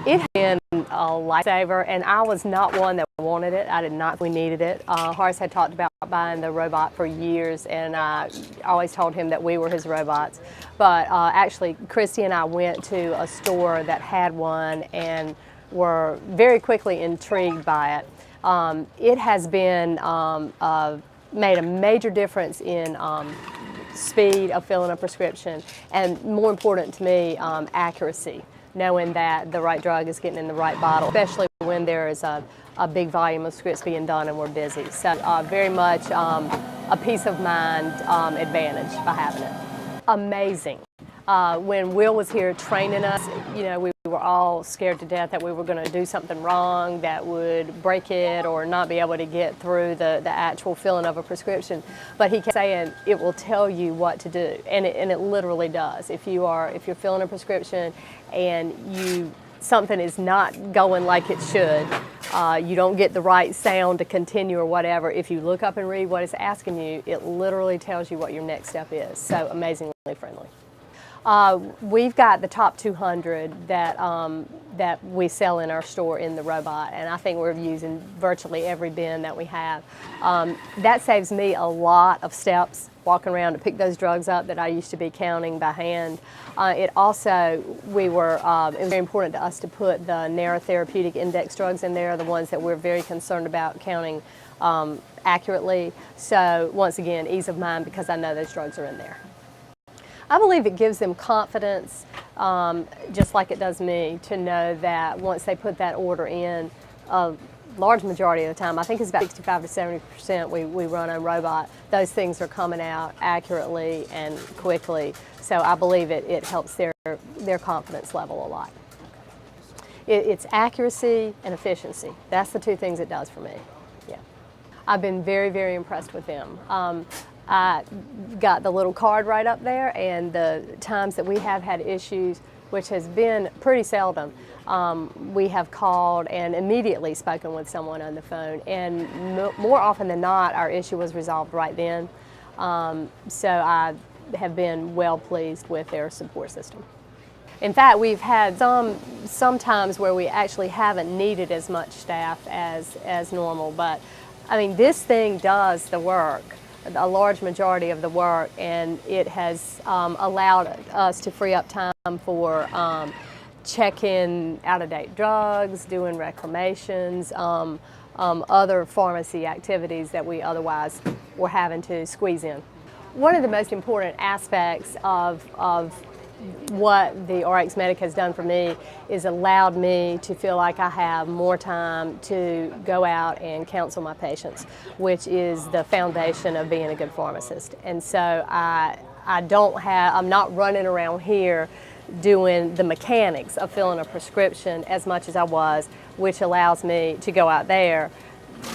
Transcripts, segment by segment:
It has been a lifesaver, and I was not one that wanted it. I did not think we needed it. Horace had talked about buying the robot for years, and I always told him that we were his robots. But actually, Christy and I went to a store that had one and were very quickly intrigued by it. It has been made a major difference in speed of filling a prescription, and more important to me, accuracy. Knowing that the right drug is getting in the right bottle, especially when there is a big volume of scripts being done and we're busy. So very much a peace of mind advantage by having it. Amazing. When Will was here training us, you know, we were all scared to death that we were going to do something wrong that would break it or not be able to get through the actual filling of a prescription. But he kept saying it will tell you what to do, and it literally does. If you're filling a prescription and something is not going like it should, you don't get the right sound to continue or whatever, if you look up and read what it's asking you, it literally tells you what your next step is. So amazingly friendly. We've got the top 200 that we sell in our store in the robot, and I think we're using virtually every bin that we have. That saves me a lot of steps walking around to pick those drugs up that I used to be counting by hand. It also, it was very important to us to put the narrow therapeutic index drugs in there, the ones that we're very concerned about counting accurately. So once again, ease of mind because I know those drugs are in there. I believe it gives them confidence, just like it does me, to know that once they put that order in, a large majority of the time, I think it's about 65 to 70% we run on robot, those things are coming out accurately and quickly. So I believe it helps their confidence level a lot. It's accuracy and efficiency. That's the two things it does for me. Yeah. I've been very, very impressed with them. I got the little card right up there, and the times that we have had issues, which has been pretty seldom, we have called and immediately spoken with someone on the phone, and more often than not, our issue was resolved right then. So I have been well pleased with their support system. In fact, we've had some times where we actually haven't needed as much staff as normal, but I mean, this thing does the work, a large majority of the work, and it has allowed us to free up time for checking out-of-date drugs, doing reclamations, other pharmacy activities that we otherwise were having to squeeze in. One of the most important aspects of what the RxMedic has done for me is allowed me to feel like I have more time to go out and counsel my patients, which is the foundation of being a good pharmacist. And so I'm not running around here doing the mechanics of filling a prescription as much as I was, which allows me to go out there,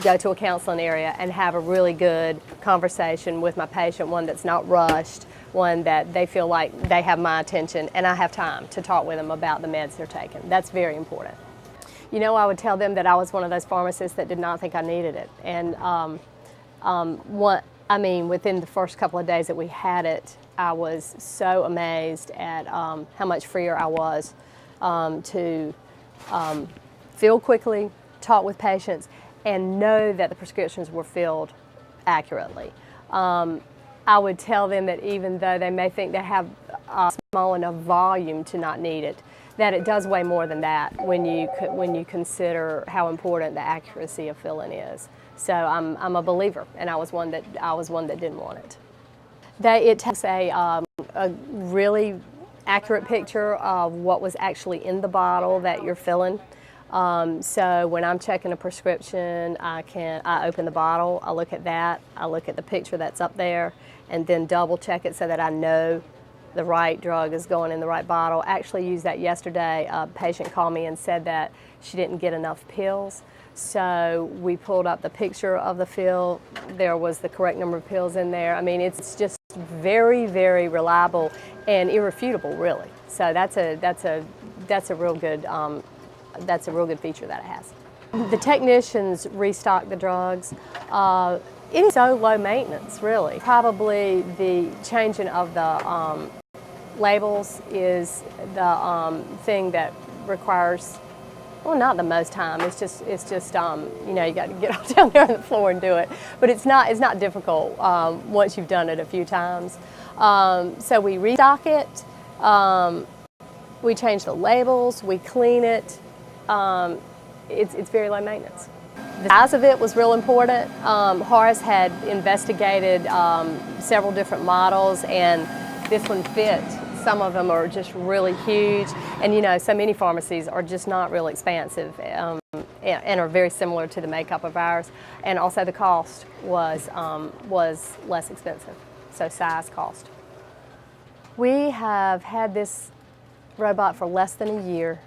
go to a counseling area, and have a really good conversation with my patient, one that's not rushed, one that they feel like they have my attention and I have time to talk with them about the meds they're taking. That's very important. You know, I would tell them that I was one of those pharmacists that did not think I needed it. And within the first couple of days that we had it, I was so amazed at how much freer I was to feel quickly, talk with patients, and know that the prescriptions were filled accurately. I would tell them that even though they may think they have a small enough volume to not need it, that it does way more than that when you consider how important the accuracy of filling is. So I'm a believer, and I was one that didn't want it. It takes a really accurate picture of what was actually in the bottle that you're filling. So when I'm checking a prescription, I open the bottle, I look at that, I look at the picture that's up there, and then double check it so that I know the right drug is going in the right bottle. I actually used that yesterday. A patient called me and said that she didn't get enough pills. So we pulled up the picture of the pill. There was the correct number of pills in there. I mean, it's just very, very reliable and irrefutable, really. So that's a real good feature that it has. The technicians restock the drugs. It is so low maintenance, really. Probably the changing of the labels is the thing that requires Well, not the most time. It's just you know, you got to get off down there on the floor and do it. But it's not difficult once you've done it a few times. So we restock it. We change the labels. We clean it. It's very low maintenance. The size of it was real important. Horace had investigated several different models, and this one fit. Some of them are just really huge, and you know, so many pharmacies are just not real expansive and are very similar to the makeup of ours. And also the cost was less expensive, so size, cost. We have had this robot for less than a year.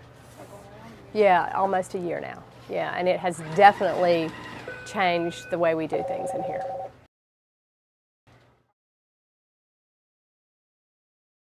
Yeah, almost a year now. Yeah, and it has definitely changed the way we do things in here.